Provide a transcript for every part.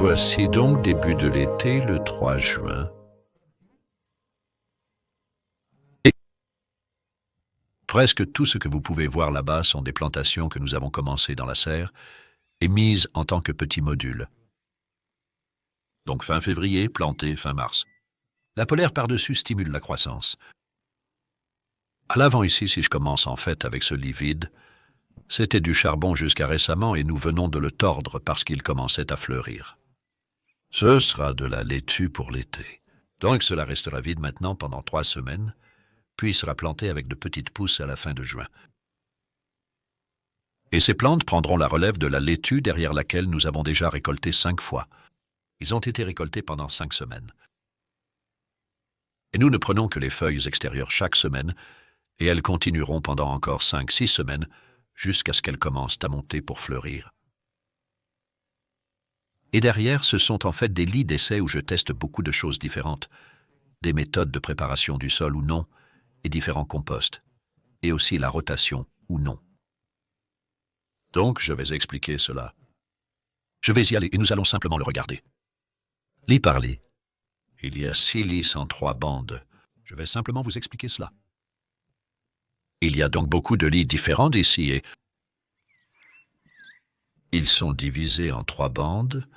Voici donc début de l'été, le 3 juin. Et presque tout ce que vous pouvez voir là-bas sont des plantations que nous avons commencées dans la serre et mises en tant que petits modules. Donc fin février, planté fin mars. La polaire par-dessus stimule la croissance. À l'avant ici, si je commence en fait avec ce lit vide, c'était du charbon jusqu'à récemment et nous venons de le tordre parce qu'il commençait à fleurir. Ce sera de la laitue pour l'été. Donc cela restera vide maintenant pendant 3 semaines, puis sera planté avec de petites pousses à la fin de juin. Et ces plantes prendront la relève de la laitue derrière laquelle nous avons déjà récolté 5 fois. Ils ont été récoltés pendant 5 semaines. Et nous ne prenons que les feuilles extérieures chaque semaine, et elles continueront pendant encore 5-6 semaines, jusqu'à ce qu'elles commencent à monter pour fleurir. Et derrière, ce sont en fait des lits d'essai où je teste beaucoup de choses différentes, des méthodes de préparation du sol ou non, et différents composts, et aussi la rotation ou non. Donc, je vais expliquer cela. Je vais y aller et nous allons simplement le regarder. Lit par lit. Il y a 6 lits en 3 bandes. Je vais simplement vous expliquer cela. Il y a donc beaucoup de lits différents ici et ils sont divisés en 3 bandes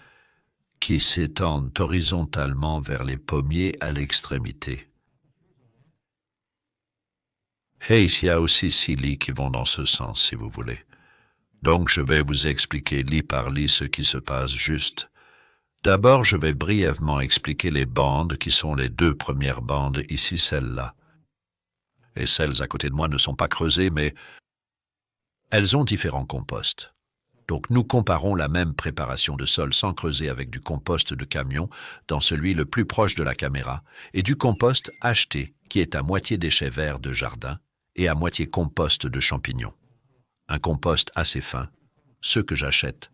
qui s'étendent horizontalement vers les pommiers à l'extrémité. Et il y a aussi 6 lits qui vont dans ce sens, si vous voulez. Donc je vais vous expliquer lit par lit ce qui se passe juste. D'abord, je vais brièvement expliquer les bandes qui sont les 2 premières bandes, ici celles-là. Et celles à côté de moi ne sont pas creusées, mais elles ont différents composts. Donc nous comparons la même préparation de sol sans creuser avec du compost de camion dans celui le plus proche de la caméra et du compost acheté qui est à moitié déchets verts de jardin et à moitié compost de champignons. Un compost assez fin, ceux que j'achète.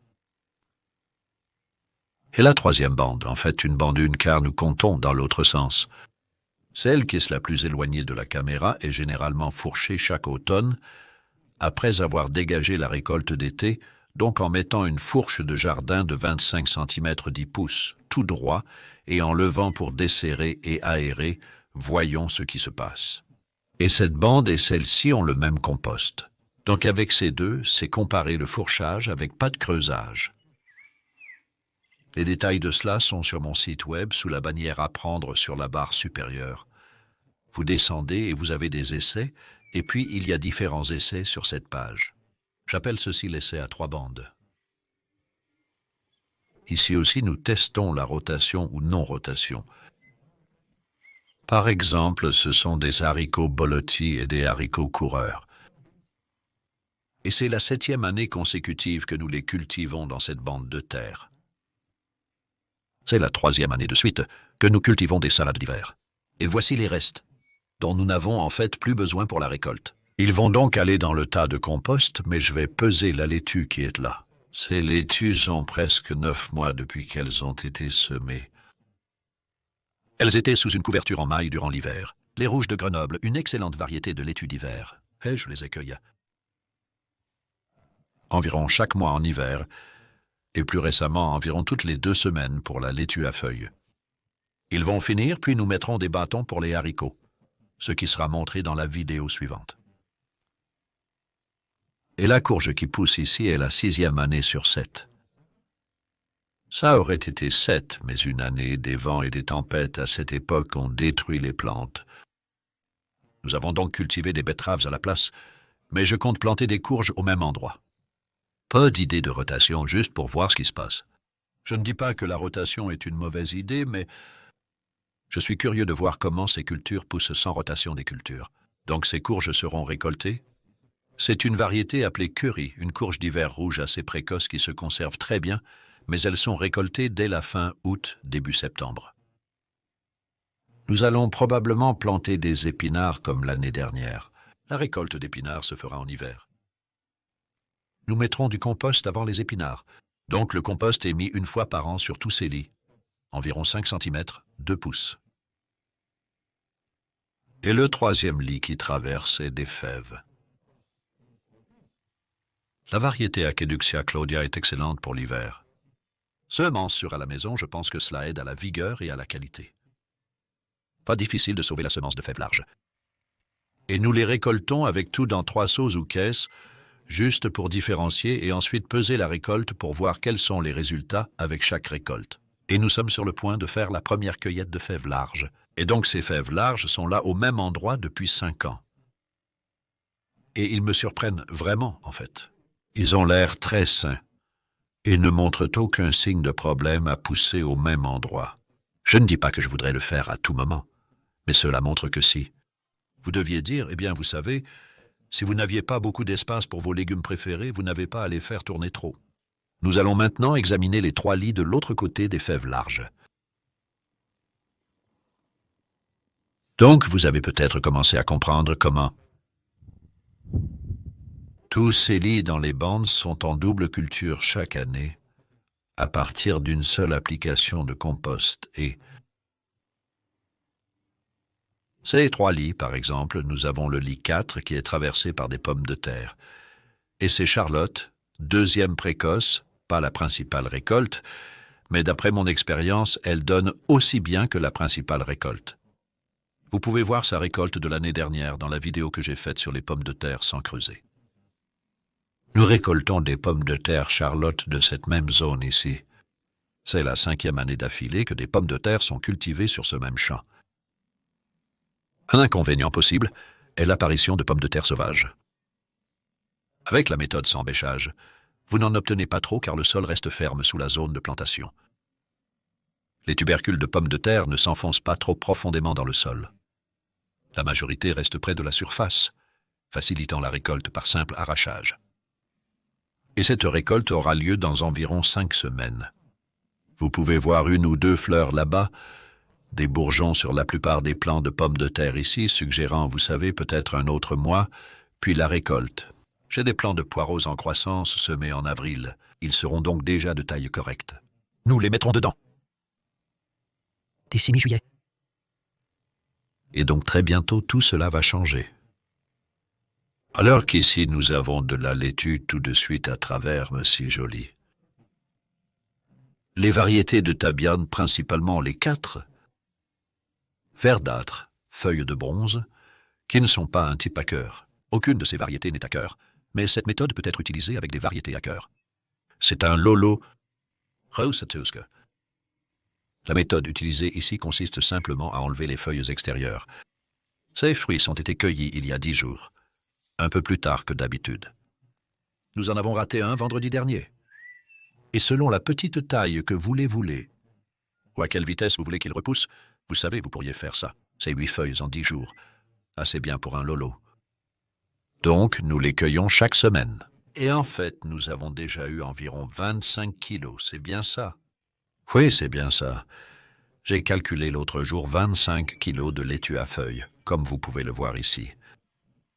Et la 3e bande, en fait une bande 1 car nous comptons dans l'autre sens. Celle qui est la plus éloignée de la caméra est généralement fourchée chaque automne après avoir dégagé la récolte d'été, donc en mettant une fourche de jardin de 25 cm 10 pouces, tout droit, et en levant pour desserrer et aérer, voyons ce qui se passe. Et cette bande et celle-ci ont le même compost. Donc avec ces deux, c'est comparer le fourchage avec pas de creusage. Les détails de cela sont sur mon site web sous la bannière Apprendre sur la barre supérieure. Vous descendez et vous avez des essais, et puis il y a différents essais sur cette page. J'appelle ceci l'essai à 3 bandes. Ici aussi, nous testons la rotation ou non-rotation. Par exemple, ce sont des haricots bolotis et des haricots coureurs. Et c'est la 7e année consécutive que nous les cultivons dans cette bande de terre. C'est la 3e année de suite que nous cultivons des salades d'hiver. Et voici les restes, dont nous n'avons en fait plus besoin pour la récolte. Ils vont donc aller dans le tas de compost, mais je vais peser la laitue qui est là. Ces laitues ont presque 9 mois depuis qu'elles ont été semées. Elles étaient sous une couverture en maille durant l'hiver. Les rouges de Grenoble, une excellente variété de laitue d'hiver. Et je les accueille. Environ chaque mois en hiver, et plus récemment environ toutes les 2 semaines pour la laitue à feuilles. Ils vont finir, puis nous mettrons des bâtons pour les haricots, ce qui sera montré dans la vidéo suivante. Et la courge qui pousse ici est la 6e année sur 7. Ça aurait été 7, mais une année, des vents et des tempêtes à cette époque ont détruit les plantes. Nous avons donc cultivé des betteraves à la place, Mais je compte planter des courges au même endroit. Pas d'idée de rotation, juste pour voir ce qui se passe. Je ne dis pas que la rotation est une mauvaise idée, mais je suis curieux de voir comment ces cultures poussent sans rotation des cultures. Donc ces courges seront récoltées. C'est une variété appelée curry, une courge d'hiver rouge assez précoce qui se conserve très bien, mais elles sont récoltées dès la fin août, début septembre. Nous allons probablement planter des épinards comme l'année dernière. La récolte d'épinards se fera en hiver. Nous mettrons du compost avant les épinards. Donc le compost est mis une fois par an sur tous ces lits. Environ 5 cm, 2 pouces. Et le troisième lit qui traverse est des fèves. La variété Acheduxia Claudia est excellente pour l'hiver. Semences sur à la maison, je pense que cela aide à la vigueur et à la qualité. Pas difficile de sauver la semence de fèves larges. Et nous les récoltons avec tout dans 3 seaux ou caisses, juste pour différencier et ensuite peser la récolte pour voir quels sont les résultats avec chaque récolte. Et nous sommes sur le point de faire la première cueillette de fèves larges. Et donc ces fèves larges sont là au même endroit depuis 5 ans. Et ils me surprennent vraiment, en fait. Ils ont l'air très sains et ne montrent aucun signe de problème à pousser au même endroit. Je ne dis pas que je voudrais le faire à tout moment, mais cela montre que si. Vous deviez dire, eh bien, vous savez, si vous n'aviez pas beaucoup d'espace pour vos légumes préférés, vous n'avez pas à les faire tourner trop. Nous allons maintenant examiner les 3 lits de l'autre côté des fèves larges. Donc, vous avez peut-être commencé à comprendre comment. Tous ces lits dans les bandes sont en double culture chaque année, à partir d'une seule application de compost et ces 3 lits, par exemple, nous avons le lit 4 qui est traversé par des pommes de terre. Et c'est Charlotte, deuxième précoce, pas la principale récolte, mais d'après mon expérience, elle donne aussi bien que la principale récolte. Vous pouvez voir sa récolte de l'année dernière dans la vidéo que j'ai faite sur les pommes de terre sans creuser. Nous récoltons des pommes de terre Charlotte de cette même zone ici. C'est la 5e année d'affilée que des pommes de terre sont cultivées sur ce même champ. Un inconvénient possible est l'apparition de pommes de terre sauvages. Avec la méthode sans bêchage, vous n'en obtenez pas trop car le sol reste ferme sous la zone de plantation. Les tubercules de pommes de terre ne s'enfoncent pas trop profondément dans le sol. La majorité reste près de la surface, facilitant la récolte par simple arrachage. Et cette récolte aura lieu dans environ 5 semaines. Vous pouvez voir 1 ou 2 fleurs là-bas, des bourgeons sur la plupart des plants de pommes de terre ici, suggérant, vous savez, peut-être un autre mois, puis la récolte. J'ai des plants de poireaux en croissance semés en avril. Ils seront donc déjà de taille correcte. Nous les mettrons dedans. D'ici mi-juillet. Et donc très bientôt, tout cela va changer. Alors qu'ici, nous avons de la laitue tout de suite à travers, si joli. Les variétés de tabiane, principalement les 4, verdâtres, feuilles de bronze, qui ne sont pas un type à cœur. Aucune de ces variétés n'est à cœur, mais cette méthode peut être utilisée avec des variétés à cœur. C'est un lolo rosatuska. La méthode utilisée ici consiste simplement à enlever les feuilles extérieures. Ces fruits ont été cueillis il y a 10 jours, un peu plus tard que d'habitude. Nous en avons raté un vendredi dernier. Et selon la petite taille que vous les voulez, ou à quelle vitesse vous voulez qu'ils repoussent, vous savez, vous pourriez faire ça. C'est 8 feuilles en 10 jours. Assez bien pour un lolo. Donc, nous les cueillons chaque semaine. Et en fait, nous avons déjà eu environ 25 kilos, c'est bien ça? Oui, c'est bien ça. J'ai calculé l'autre jour 25 kilos de laitue à feuilles, comme vous pouvez le voir ici.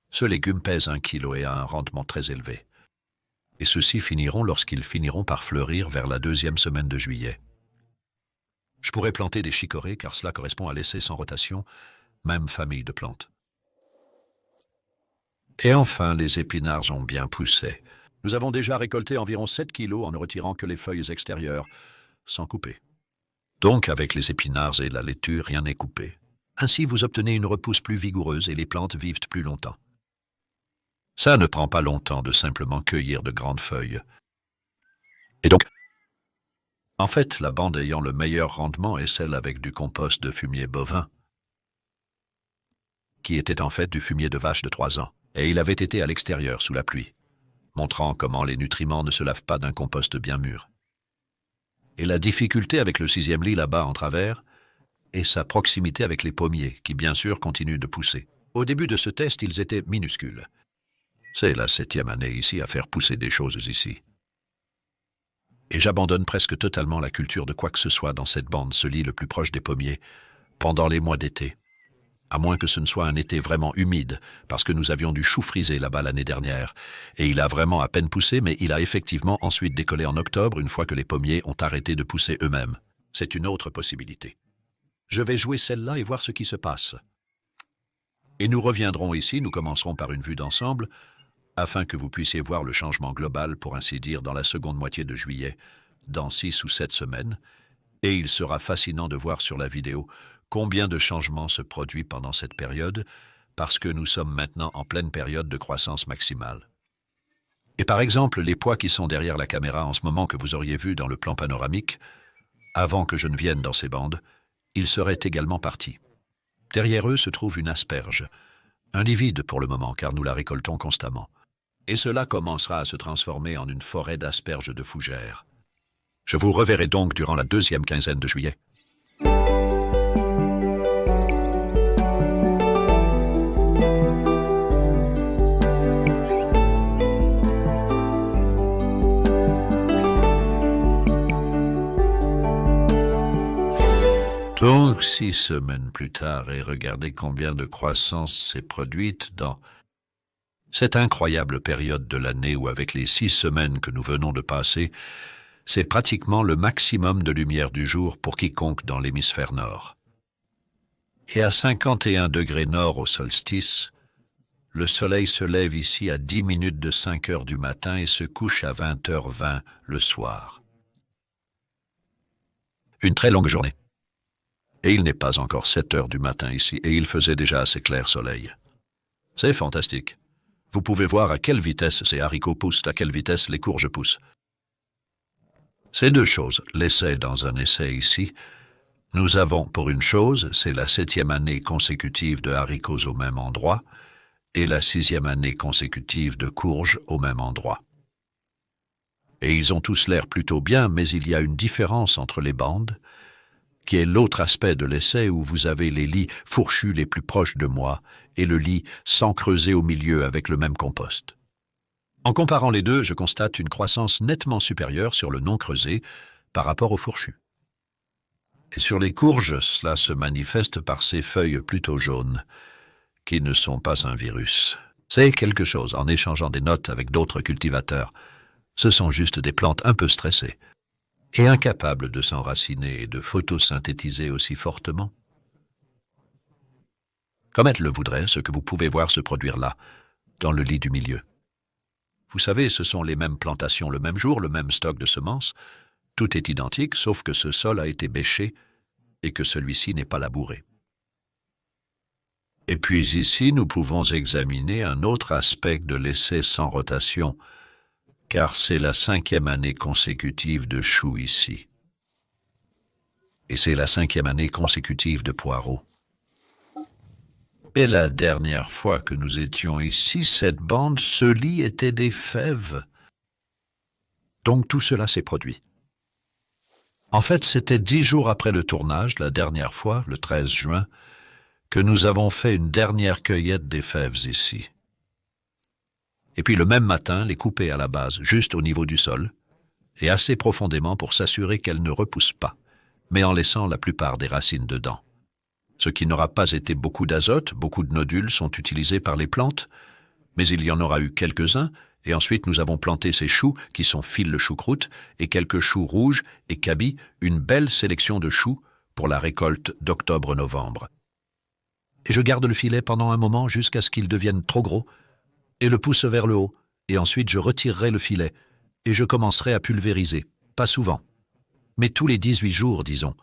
Ce légume pèse 1 kilo et a un rendement très élevé. Et ceux-ci finiront lorsqu'ils finiront par fleurir vers la 2e semaine de juillet. Je pourrais planter des chicorées car cela correspond à l'essai sans rotation, même famille de plantes. Et enfin, les épinards ont bien poussé. Nous avons déjà récolté environ 7 kilos en ne retirant que les feuilles extérieures, sans couper. Donc, avec les épinards et la laitue, rien n'est coupé. Ainsi, vous obtenez une repousse plus vigoureuse et les plantes vivent plus longtemps. Ça ne prend pas longtemps de simplement cueillir de grandes feuilles. Et donc, en fait, la bande ayant le meilleur rendement est celle avec du compost de fumier bovin, qui était en fait du fumier de vache de 3 ans. Et il avait été à l'extérieur sous la pluie, montrant comment les nutriments ne se lavent pas d'un compost bien mûr. Et la difficulté avec le 6e lit là-bas en travers est sa proximité avec les pommiers, qui bien sûr continuent de pousser. Au début de ce test, ils étaient minuscules. C'est la 7e année ici à faire pousser des choses ici. Et j'abandonne presque totalement la culture de quoi que ce soit dans cette bande, ce lit le plus proche des pommiers, pendant les mois d'été. À moins que ce ne soit un été vraiment humide, parce que nous avions du chou frisé là-bas l'année dernière, et il a vraiment à peine poussé, mais il a effectivement ensuite décollé en octobre, une fois que les pommiers ont arrêté de pousser eux-mêmes. C'est une autre possibilité. Je vais jouer celle-là et voir ce qui se passe. Et nous reviendrons ici, nous commencerons par une vue d'ensemble, afin que vous puissiez voir le changement global, pour ainsi dire, dans la seconde moitié de juillet, dans 6 ou 7 semaines, et il sera fascinant de voir sur la vidéo combien de changements se produisent pendant cette période, parce que nous sommes maintenant en pleine période de croissance maximale. Et par exemple, les pois qui sont derrière la caméra en ce moment que vous auriez vu dans le plan panoramique, avant que je ne vienne dans ces bandes, ils seraient également partis. Derrière eux se trouve une asperge, un lit vide pour le moment car nous la récoltons constamment. Et cela commencera à se transformer en une forêt d'asperges de fougères. Je vous reverrai donc durant la 2e quinzaine de juillet. Donc 6 semaines plus tard, et regardez combien de croissance s'est produite dans cette incroyable période de l'année où, avec les 6 semaines que nous venons de passer, c'est pratiquement le maximum de lumière du jour pour quiconque dans l'hémisphère nord. Et à 51 degrés nord au solstice, le soleil se lève ici à 10 minutes de 5 heures du matin et se couche à 20h20 le soir. Une très longue journée. Et il n'est pas encore 7 heures du matin ici, et il faisait déjà assez clair soleil. C'est fantastique. Vous pouvez voir à quelle vitesse ces haricots poussent, à quelle vitesse les courges poussent. Ces deux choses, l'essai dans un essai ici, nous avons pour une chose, c'est la 7e année consécutive de haricots au même endroit, et la 6e année consécutive de courges au même endroit. Et ils ont tous l'air plutôt bien, mais il y a une différence entre les bandes, qui est l'autre aspect de l'essai où vous avez les lits fourchus les plus proches de moi et le lit sans creuser au milieu avec le même compost. En comparant les deux, je constate une croissance nettement supérieure sur le non creusé par rapport au fourchu. Et sur les courges, cela se manifeste par ces feuilles plutôt jaunes, qui ne sont pas un virus. C'est quelque chose, en échangeant des notes avec d'autres cultivateurs. Ce sont juste des plantes un peu stressées et incapables de s'enraciner et de photosynthétiser aussi fortement. Comme elle le voudrait, ce que vous pouvez voir se produire là, dans le lit du milieu. Vous savez, ce sont les mêmes plantations le même jour, le même stock de semences. Tout est identique, sauf que ce sol a été bêché et que celui-ci n'est pas labouré. Et puis ici, nous pouvons examiner un autre aspect de l'essai sans rotation, car c'est la 5e année consécutive de choux ici. Et c'est la 5e année consécutive de poireaux. Et la dernière fois que nous étions ici, cette bande, ce lit était des fèves. Donc tout cela s'est produit. En fait, c'était 10 jours après le tournage, la dernière fois, le 13 juin, que nous avons fait une dernière cueillette des fèves ici. Et puis le même matin, les couper à la base, juste au niveau du sol, et assez profondément pour s'assurer qu'elles ne repoussent pas, mais en laissant la plupart des racines dedans. Ce qui n'aura pas été beaucoup d'azote, beaucoup de nodules sont utilisés par les plantes, mais il y en aura eu quelques-uns, et ensuite nous avons planté ces choux qui sont fil le choucroute, et quelques choux rouges et cabis, une belle sélection de choux pour la récolte d'octobre-novembre. Et je garde le filet pendant un moment jusqu'à ce qu'il devienne trop gros, et le pousse vers le haut, et ensuite je retirerai le filet, et je commencerai à pulvériser, pas souvent, mais tous les 18 jours, disons,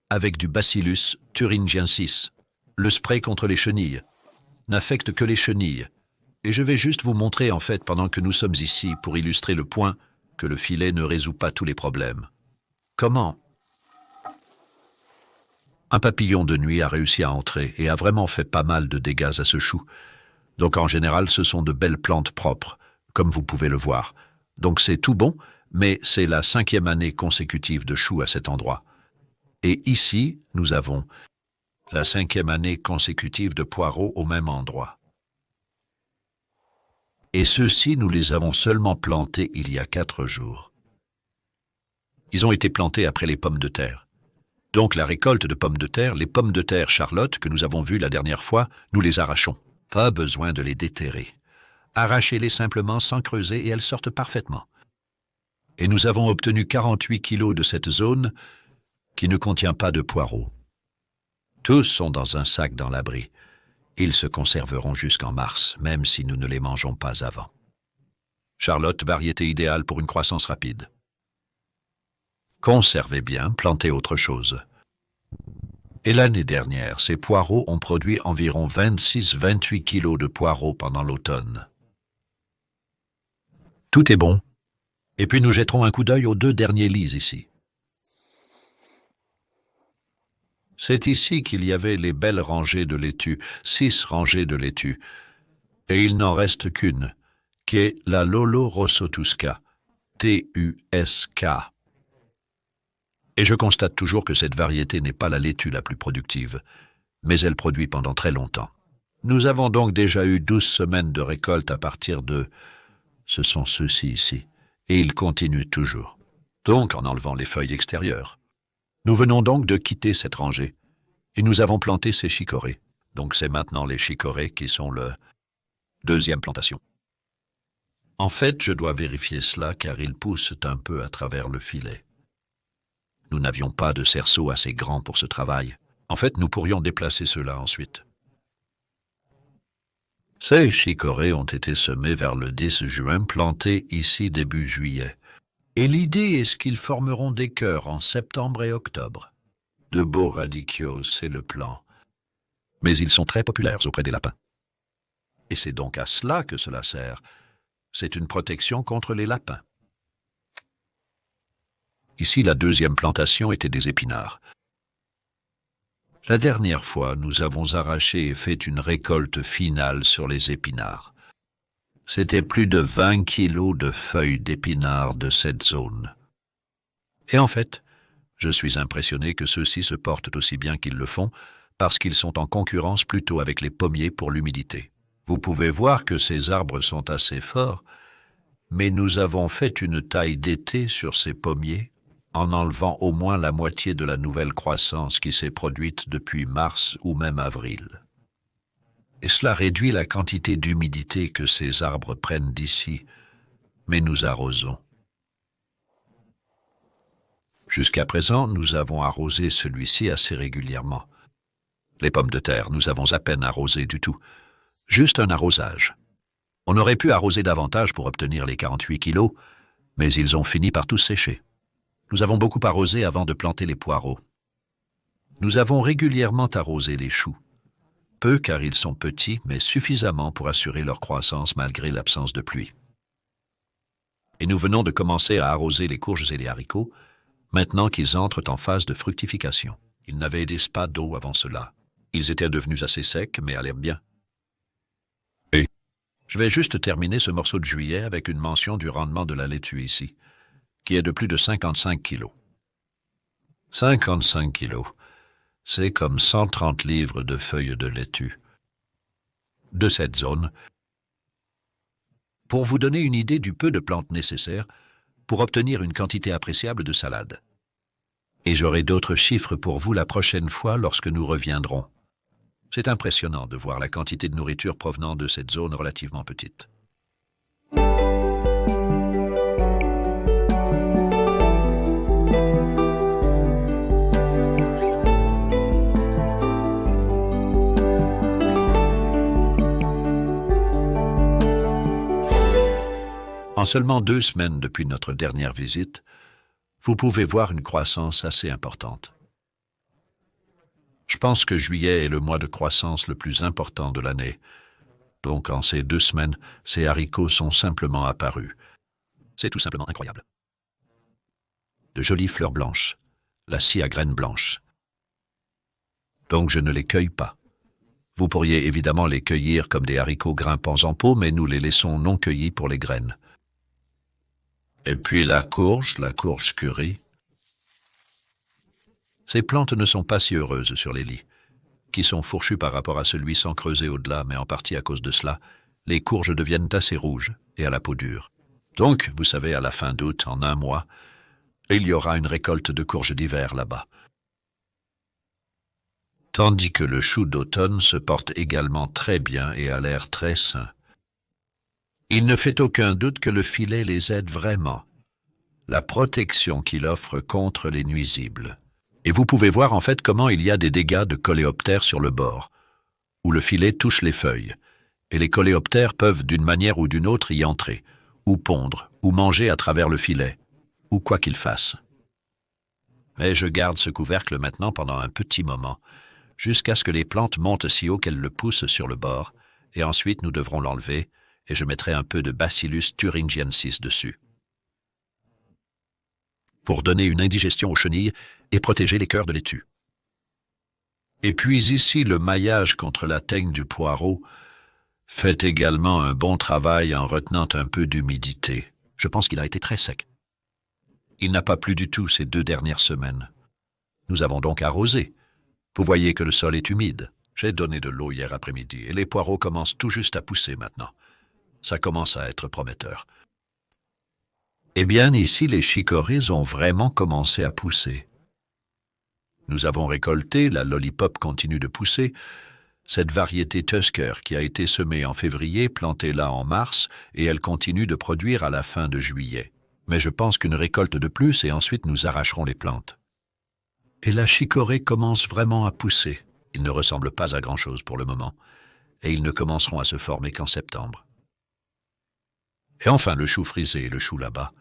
avec du Bacillus thuringiensis. Le spray contre les chenilles n'affecte que les chenilles, et je vais juste vous montrer en fait pendant que nous sommes ici pour illustrer le point que le filet ne résout pas tous les problèmes. Comment ? Un papillon de nuit a réussi à entrer et a vraiment fait pas mal de dégâts à ce chou. Donc en général, ce sont de belles plantes propres, comme vous pouvez le voir. Donc c'est tout bon, mais c'est la 5e année consécutive de choux à cet endroit. Et ici, nous avons la 5e année consécutive de poireaux au même endroit. Et ceux-ci, nous les avons seulement plantés il y a 4 jours. Ils ont été plantés après les pommes de terre. Donc la récolte de pommes de terre, les pommes de terre Charlotte que nous avons vues la dernière fois, nous les arrachons. Pas besoin de les déterrer. Arrachez-les simplement sans creuser et elles sortent parfaitement. Et nous avons obtenu 48 kilos de cette zone qui ne contient pas de poireaux. Tous sont dans un sac dans l'abri. Ils se conserveront jusqu'en mars, même si nous ne les mangeons pas avant. Charlotte, variété idéale pour une croissance rapide. Conservez bien, plantez autre chose. Et l'année dernière, ces poireaux ont produit environ 26-28 kilos de poireaux pendant l'automne. Tout est bon. Et puis nous jetterons un coup d'œil aux 2 derniers lits ici. C'est ici qu'il y avait les belles rangées de laitue, 6 rangées de laitue. Et il n'en reste qu'une, qui est la Lolo Rossotusca, T-U-S-K. Et je constate toujours que cette variété n'est pas la laitue la plus productive, mais elle produit pendant très longtemps. Nous avons donc déjà eu 12 semaines de récolte à partir de... Ce sont ceux-ci ici, et ils continuent toujours. Donc en enlevant les feuilles extérieures. Nous venons donc de quitter cette rangée, et nous avons planté ces chicorées. Donc c'est maintenant les chicorées qui sont le 2e plantation. En fait, je dois vérifier cela car ils poussent un peu à travers le filet. Nous n'avions pas de cerceau assez grand pour ce travail. En fait, nous pourrions déplacer cela ensuite. Ces chicorées ont été semées vers le 10 juin, plantées ici début juillet. Et l'idée est qu'ils formeront des cœurs en septembre et octobre. De beaux radicchio, c'est le plan. Mais ils sont très populaires auprès des lapins. Et c'est donc à cela que cela sert. C'est une protection contre les lapins. Ici, la 2e plantation était des épinards. La dernière fois, nous avons arraché et fait une récolte finale sur les épinards. C'était plus de 20 kilos de feuilles d'épinards de cette zone. Et en fait, je suis impressionné que ceux-ci se portent aussi bien qu'ils le font, parce qu'ils sont en concurrence plutôt avec les pommiers pour l'humidité. Vous pouvez voir que ces arbres sont assez forts, mais nous avons fait une taille d'été sur ces pommiers, en enlevant au moins la moitié de la nouvelle croissance qui s'est produite depuis mars ou même avril. Et cela réduit la quantité d'humidité que ces arbres prennent d'ici, mais nous arrosons. Jusqu'à présent, nous avons arrosé celui-ci assez régulièrement. Les pommes de terre, nous avons à peine arrosé du tout. Juste un arrosage. On aurait pu arroser davantage pour obtenir les 48 kilos, mais ils ont fini par tous sécher. Nous avons beaucoup arrosé avant de planter les poireaux. Nous avons régulièrement arrosé les choux. Peu car ils sont petits, mais suffisamment pour assurer leur croissance malgré l'absence de pluie. Et nous venons de commencer à arroser les courges et les haricots, maintenant qu'ils entrent en phase de fructification. Ils n'avaient pas d'eau avant cela. Ils étaient devenus assez secs, mais allaient bien. Et je vais juste terminer ce morceau de juillet avec une mention du rendement de la laitue ici, qui est de plus de 55 kilos. 55 kilos. C'est comme 130 livres de feuilles de laitue. De cette zone, pour vous donner une idée du peu de plantes nécessaires pour obtenir une quantité appréciable de salade. Et j'aurai d'autres chiffres pour vous la prochaine fois lorsque nous reviendrons. C'est impressionnant de voir la quantité de nourriture provenant de cette zone relativement petite. En seulement 2 semaines depuis notre dernière visite, vous pouvez voir une croissance assez importante. Je pense que juillet est le mois de croissance le plus important de l'année. Donc en ces 2 semaines, ces haricots sont simplement apparus. C'est tout simplement incroyable. De jolies fleurs blanches, la scie à graines blanches. Donc je ne les cueille pas. Vous pourriez évidemment les cueillir comme des haricots grimpants en pot, mais nous les laissons non cueillis pour les graines. Et puis la courge curry. Ces plantes ne sont pas si heureuses sur les lits, qui sont fourchus par rapport à celui sans creuser au-delà, mais en partie à cause de cela, les courges deviennent assez rouges et à la peau dure. Donc, vous savez, à la fin d'août, en un mois, il y aura une récolte de courges d'hiver là-bas. Tandis que le chou d'automne se porte également très bien et a l'air très sain. Il ne fait aucun doute que le filet les aide vraiment, la protection qu'il offre contre les nuisibles. Et vous pouvez voir en fait comment il y a des dégâts de coléoptères sur le bord, où le filet touche les feuilles, et les coléoptères peuvent d'une manière ou d'une autre y entrer, ou pondre, ou manger à travers le filet, ou quoi qu'ils fassent. Mais je garde ce couvercle maintenant pendant un petit moment, jusqu'à ce que les plantes montent si haut qu'elles le poussent sur le bord, et ensuite nous devrons l'enlever, et je mettrai un peu de Bacillus thuringiensis dessus. Pour donner une indigestion aux chenilles et protéger les cœurs de laitue. Et puis ici, le maillage contre la teigne du poireau fait également un bon travail en retenant un peu d'humidité. Je pense qu'il a été très sec. Il n'a pas plu du tout ces 2 dernières semaines. Nous avons donc arrosé. Vous voyez que le sol est humide. J'ai donné de l'eau hier après-midi et les poireaux commencent tout juste à pousser maintenant. Ça commence à être prometteur. Eh bien, ici, les chicories ont vraiment commencé à pousser. Nous avons récolté, la lollipop continue de pousser, cette variété Tusker qui a été semée en février, plantée là en mars, et elle continue de produire à la fin de juillet. Mais je pense qu'une récolte de plus et ensuite nous arracherons les plantes. Et la chicorée commence vraiment à pousser. Ils ne ressemblent pas à grand-chose pour le moment, et ils ne commenceront à se former qu'en septembre. Et enfin le chou frisé et le chou là-bas.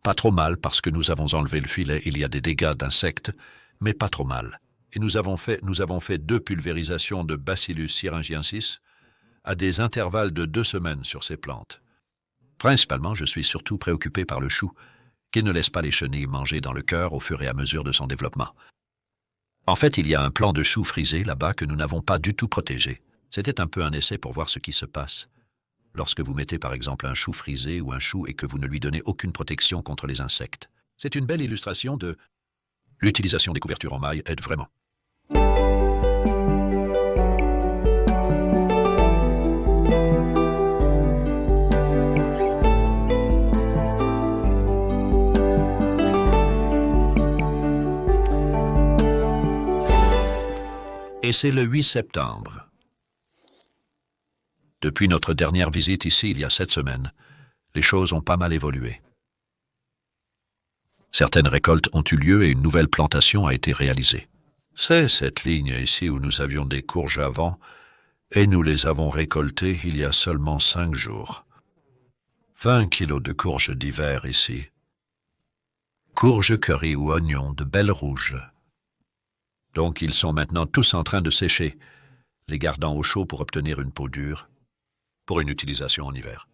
Pas trop mal parce que nous avons enlevé le filet, il y a des dégâts d'insectes, mais pas trop mal. Et nous avons fait 2 pulvérisations de Bacillus thuringiensis à des intervalles de 2 semaines sur ces plantes. Principalement, je suis surtout préoccupé par le chou, qui ne laisse pas les chenilles manger dans le cœur au fur et à mesure de son développement. En fait, il y a un plant de chou frisé là-bas que nous n'avons pas du tout protégé. C'était un peu un essai pour voir ce qui se passe. Lorsque vous mettez par exemple un chou frisé ou un chou et que vous ne lui donnez aucune protection contre les insectes. C'est une belle illustration de l'utilisation des couvertures en maille aide vraiment. Et c'est le 8 septembre. Depuis notre dernière visite ici, il y a 7 semaines, les choses ont pas mal évolué. Certaines récoltes ont eu lieu et une nouvelle plantation a été réalisée. C'est cette ligne ici où nous avions des courges avant, et nous les avons récoltées il y a seulement 5 jours. 20 kilos de courges d'hiver ici. Courges curry ou oignons de belles rouges. Donc ils sont maintenant tous en train de sécher, les gardant au chaud pour obtenir une peau dure, pour une utilisation en hiver.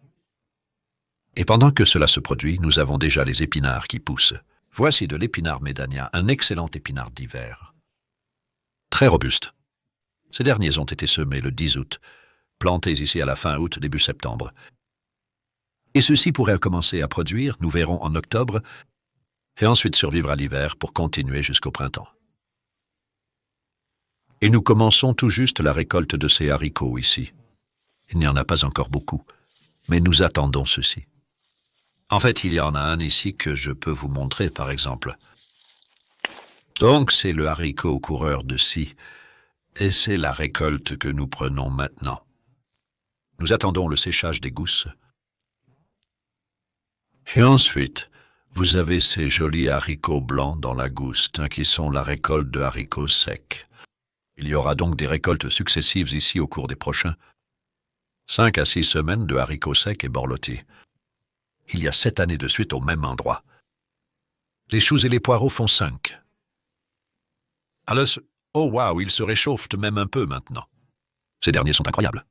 Et pendant que cela se produit, nous avons déjà les épinards qui poussent. Voici de l'épinard médania, un excellent épinard d'hiver. Très robuste. Ces derniers ont été semés le 10 août, plantés ici à la fin août, début septembre. Et ceux-ci pourraient commencer à produire, nous verrons en octobre, et ensuite survivre à l'hiver pour continuer jusqu'au printemps. Et nous commençons tout juste la récolte de ces haricots ici. Il n'y en a pas encore beaucoup, mais nous attendons ceci. En fait, il y en a un ici que je peux vous montrer, par exemple. Donc, c'est le haricot coureur de scie, et c'est la récolte que nous prenons maintenant. Nous attendons le séchage des gousses. Et ensuite, vous avez ces jolis haricots blancs dans la gousse, qui sont la récolte de haricots secs. Il y aura donc des récoltes successives ici au cours des prochains 5 à 6 semaines de haricots secs et borlottis. Il y a 7 années de suite au même endroit. Les choux et les poireaux font 5. Alors, oh waouh, ils se réchauffent même un peu maintenant. Ces derniers sont incroyables.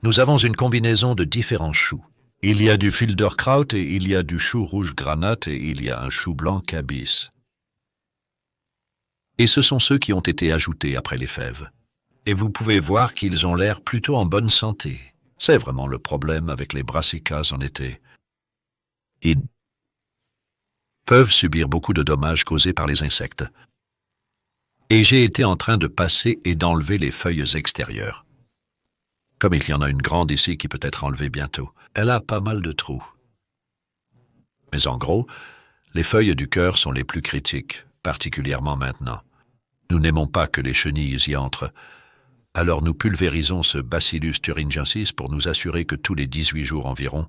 Nous avons une combinaison de différents choux. Il y a du Filderkraut et il y a du chou rouge granate et il y a un chou blanc cabis. Et ce sont ceux qui ont été ajoutés après les fèves. Et vous pouvez voir qu'ils ont l'air plutôt en bonne santé. C'est vraiment le problème avec les brassicas en été. Ils peuvent subir beaucoup de dommages causés par les insectes. Et j'ai été en train de passer et d'enlever les feuilles extérieures. Comme il y en a une grande ici qui peut être enlevée bientôt, elle a pas mal de trous. Mais en gros, les feuilles du cœur sont les plus critiques, particulièrement maintenant. Nous n'aimons pas que les chenilles y entrent. Alors nous pulvérisons ce Bacillus thuringiensis pour nous assurer que tous les 18 jours environ,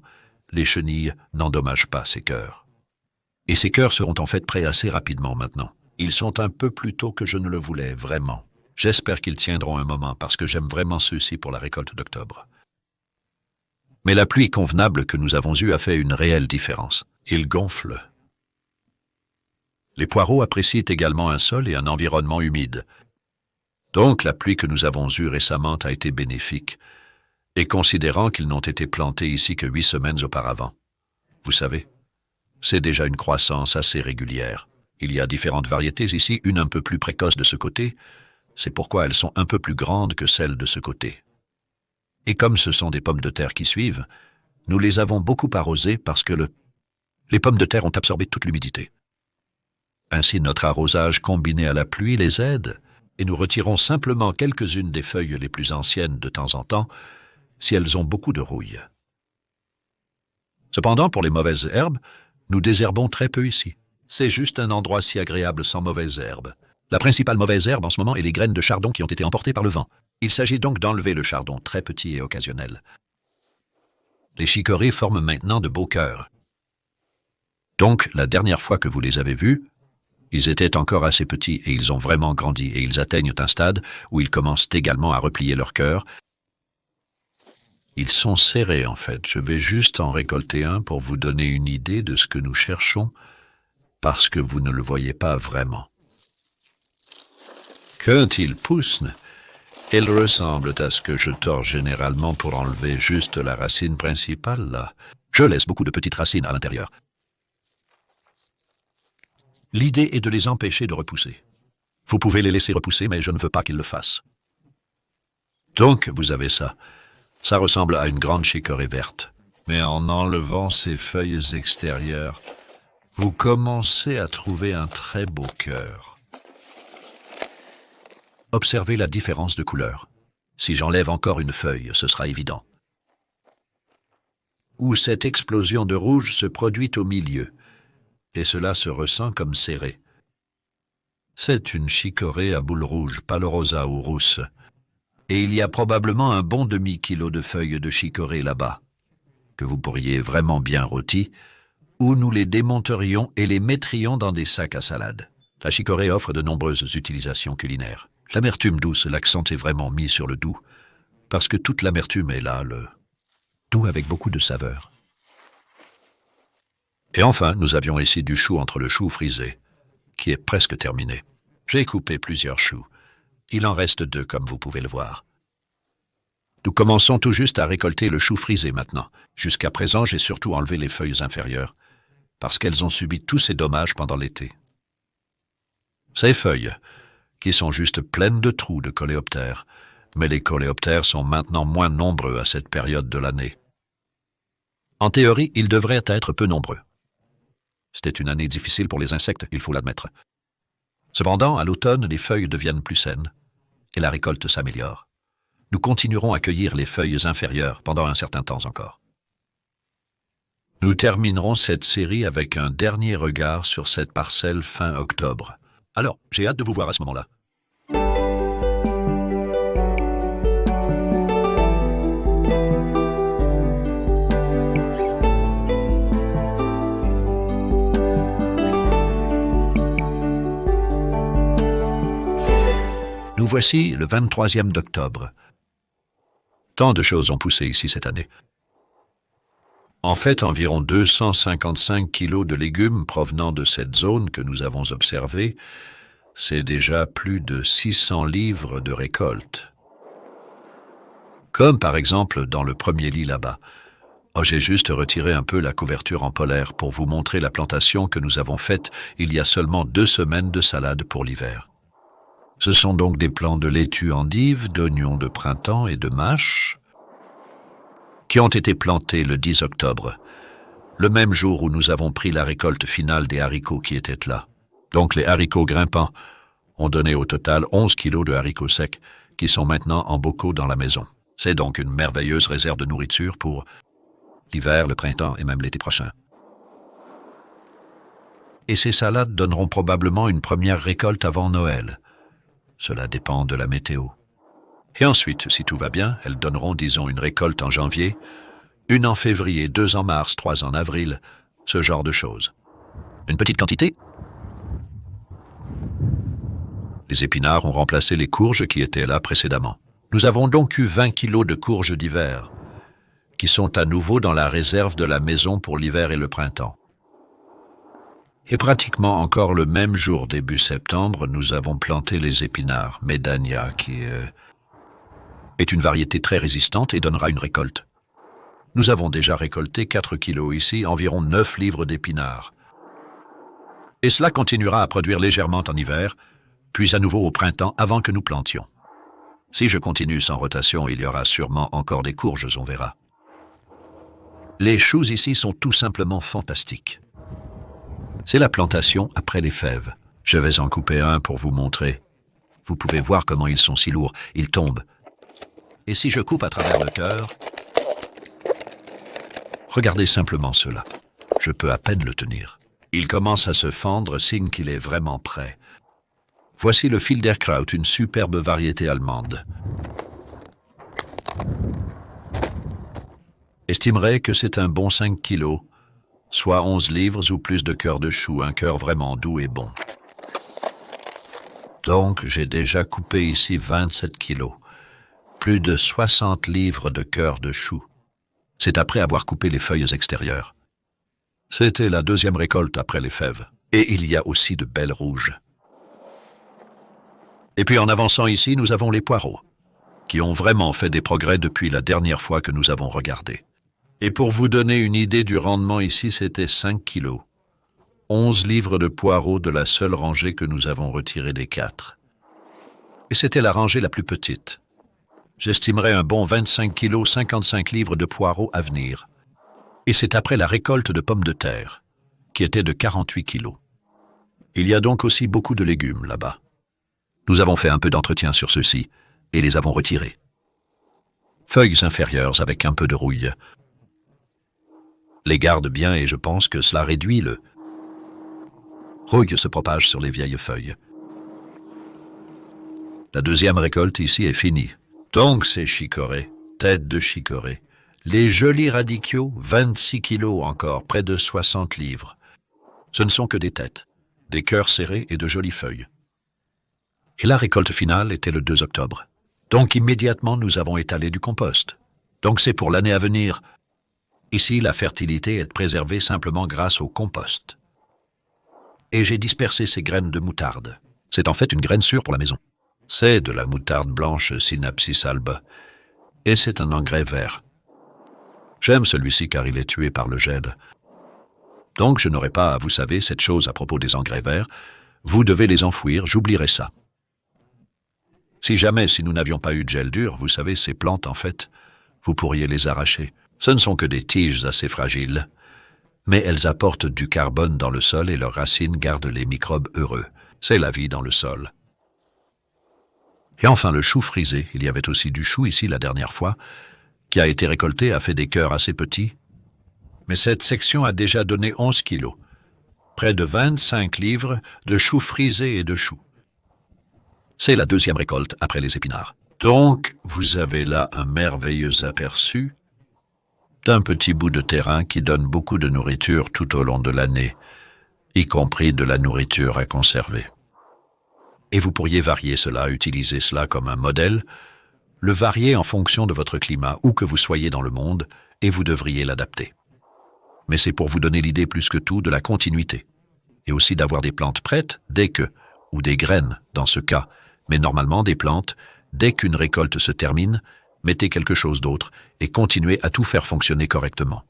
les chenilles n'endommagent pas ces cœurs. Et ces cœurs seront en fait prêts assez rapidement maintenant. Ils sont un peu plus tôt que je ne le voulais, vraiment. J'espère qu'ils tiendront un moment parce que j'aime vraiment ceux-ci pour la récolte d'octobre. Mais la pluie convenable que nous avons eue a fait une réelle différence. Ils gonflent. Les poireaux apprécient également un sol et un environnement humide. Donc la pluie que nous avons eue récemment a été bénéfique, et considérant qu'ils n'ont été plantés ici que 8 semaines auparavant. Vous savez, c'est déjà une croissance assez régulière. Il y a différentes variétés ici, une un peu plus précoce de ce côté, c'est pourquoi elles sont un peu plus grandes que celles de ce côté. Et comme ce sont des pommes de terre qui suivent, nous les avons beaucoup arrosées parce que les pommes de terre ont absorbé toute l'humidité. Ainsi notre arrosage combiné à la pluie les aide, et nous retirons simplement quelques-unes des feuilles les plus anciennes de temps en temps, si elles ont beaucoup de rouille. Cependant, pour les mauvaises herbes, nous désherbons très peu ici. C'est juste un endroit si agréable sans mauvaises herbes. La principale mauvaise herbe en ce moment est les graines de chardon qui ont été emportées par le vent. Il s'agit donc d'enlever le chardon très petit et occasionnel. Les chicorées forment maintenant de beaux cœurs. Donc, la dernière fois que vous les avez vus, ils étaient encore assez petits et ils ont vraiment grandi et ils atteignent un stade où ils commencent également à replier leur cœur. Ils sont serrés en fait. Je vais juste en récolter un pour vous donner une idée de ce que nous cherchons parce que vous ne le voyez pas vraiment. Quand ils poussent, ils ressemblent à ce que je tords généralement pour enlever juste la racine principale là. Je laisse beaucoup de petites racines à l'intérieur. L'idée est de les empêcher de repousser. Vous pouvez les laisser repousser, mais je ne veux pas qu'ils le fassent. Donc, vous avez ça. Ça ressemble à une grande chicorée verte. Mais en enlevant ces feuilles extérieures, vous commencez à trouver un très beau cœur. Observez la différence de couleur. Si j'enlève encore une feuille, ce sera évident. Où cette explosion de rouge se produit au milieu. Et cela se ressent comme serré. C'est une chicorée à boules rouges, palorosa ou rousse. Et il y a probablement un bon demi-kilo de feuilles de chicorée là-bas, que vous pourriez vraiment bien rôti, ou nous les démonterions et les mettrions dans des sacs à salade. La chicorée offre de nombreuses utilisations culinaires. L'amertume douce, l'accent est vraiment mis sur le doux, parce que toute l'amertume est là, le doux avec beaucoup de saveur. Et enfin, nous avions ici du chou entre le chou frisé, qui est presque terminé. J'ai coupé plusieurs choux. Il en reste 2, comme vous pouvez le voir. Nous commençons tout juste à récolter le chou frisé maintenant. Jusqu'à présent, j'ai surtout enlevé les feuilles inférieures, parce qu'elles ont subi tous ces dommages pendant l'été. Ces feuilles, qui sont juste pleines de trous de coléoptères, mais les coléoptères sont maintenant moins nombreux à cette période de l'année. En théorie, ils devraient être peu nombreux. C'était une année difficile pour les insectes, il faut l'admettre. Cependant, à l'automne, les feuilles deviennent plus saines et la récolte s'améliore. Nous continuerons à cueillir les feuilles inférieures pendant un certain temps encore. Nous terminerons cette série avec un dernier regard sur cette parcelle fin octobre. Alors, j'ai hâte de vous voir à ce moment-là. Nous voici le 23e d'octobre. Tant de choses ont poussé ici cette année. En fait, environ 255 kilos de légumes provenant de cette zone que nous avons observée, c'est déjà plus de 600 livres de récolte. Comme par exemple dans le premier lit là-bas. Oh, j'ai juste retiré un peu la couverture en polaire pour vous montrer la plantation que nous avons faite il y a seulement 2 semaines de salade pour l'hiver. Ce sont donc des plants de laitue endive, d'oignons de printemps et de mâche qui ont été plantés le 10 octobre, le même jour où nous avons pris la récolte finale des haricots qui étaient là. Donc les haricots grimpants ont donné au total 11 kilos de haricots secs qui sont maintenant en bocaux dans la maison. C'est donc une merveilleuse réserve de nourriture pour l'hiver, le printemps et même l'été prochain. Et ces salades donneront probablement une première récolte avant Noël. Cela dépend de la météo. Et ensuite, si tout va bien, elles donneront, disons, une récolte en janvier, une en février, 2 en mars, 3 en avril, ce genre de choses. Une petite quantité. Les épinards ont remplacé les courges qui étaient là précédemment. Nous avons donc eu 20 kilos de courges d'hiver, qui sont à nouveau dans la réserve de la maison pour l'hiver et le printemps. Et pratiquement encore le même jour, début septembre, nous avons planté les épinards, Medania, qui est une variété très résistante et donnera une récolte. Nous avons déjà récolté 4 kilos ici, environ 9 livres d'épinards. Et cela continuera à produire légèrement en hiver, puis à nouveau au printemps avant que nous plantions. Si je continue sans rotation, il y aura sûrement encore des courges, on verra. Les choux ici sont tout simplement fantastiques. C'est la plantation après les fèves. Je vais en couper un pour vous montrer. Vous pouvez voir comment ils sont si lourds, ils tombent. Et si je coupe à travers le cœur, regardez simplement cela. Je peux à peine le tenir. Il commence à se fendre, signe qu'il est vraiment prêt. Voici le Filderkraut, une superbe variété allemande. Estimerai que c'est un bon 5 kilos, soit 11 livres ou plus de cœur de chou, un cœur vraiment doux et bon. Donc, j'ai déjà coupé ici 27 kilos, plus de 60 livres de cœur de chou. C'est après avoir coupé les feuilles extérieures. C'était la 2e récolte après les fèves, et il y a aussi de belles rouges. Et puis en avançant ici, nous avons les poireaux, qui ont vraiment fait des progrès depuis la dernière fois que nous avons regardé. Et pour vous donner une idée du rendement ici, c'était 5 kilos. 11 livres de poireaux de la seule rangée que nous avons retirée des 4. Et c'était la rangée la plus petite. J'estimerais un bon 25 kilos, 55 livres de poireaux à venir. Et c'est après la récolte de pommes de terre, qui était de 48 kilos. Il y a donc aussi beaucoup de légumes là-bas. Nous avons fait un peu d'entretien sur ceux-ci et les avons retirés. Feuilles inférieures avec un peu de rouille. Les garde bien et je pense que cela réduit le rouille se propage sur les vieilles feuilles. La 2e récolte ici est finie. Donc c'est chicorée, tête de chicorée. Les jolis radicchio, 26 kilos encore, près de 60 livres. Ce ne sont que des têtes, des cœurs serrés et de jolies feuilles. Et la récolte finale était le 2 octobre. Donc immédiatement nous avons étalé du compost. Donc c'est pour l'année à venir. Ici, la fertilité est préservée simplement grâce au compost. Et j'ai dispersé ces graines de moutarde. C'est en fait une graine sûre pour la maison. C'est de la moutarde blanche Synapsis alba. Et c'est un engrais vert. J'aime celui-ci car il est tué par le gel. Donc je n'aurai pas, vous savez, cette chose à propos des engrais verts. Vous devez les enfouir, j'oublierai ça. Si nous n'avions pas eu de gel dur, vous savez, ces plantes, en fait, vous pourriez les arracher. Ce ne sont que des tiges assez fragiles, mais elles apportent du carbone dans le sol et leurs racines gardent les microbes heureux. C'est la vie dans le sol. Et enfin, le chou frisé. Il y avait aussi du chou ici la dernière fois, qui a été récolté, a fait des cœurs assez petits. Mais cette section a déjà donné 11 kilos, près de 25 livres de chou frisé et de choux. C'est la 2e récolte après les épinards. Donc, vous avez là un merveilleux aperçu d'un petit bout de terrain qui donne beaucoup de nourriture tout au long de l'année, y compris de la nourriture à conserver. Et vous pourriez varier cela, utiliser cela comme un modèle, le varier en fonction de votre climat, où que vous soyez dans le monde, et vous devriez l'adapter. Mais c'est pour vous donner l'idée plus que tout de la continuité, et aussi d'avoir des plantes prêtes dès que, ou des graines dans ce cas, mais normalement des plantes, dès qu'une récolte se termine, mettez quelque chose d'autre et continuez à tout faire fonctionner correctement.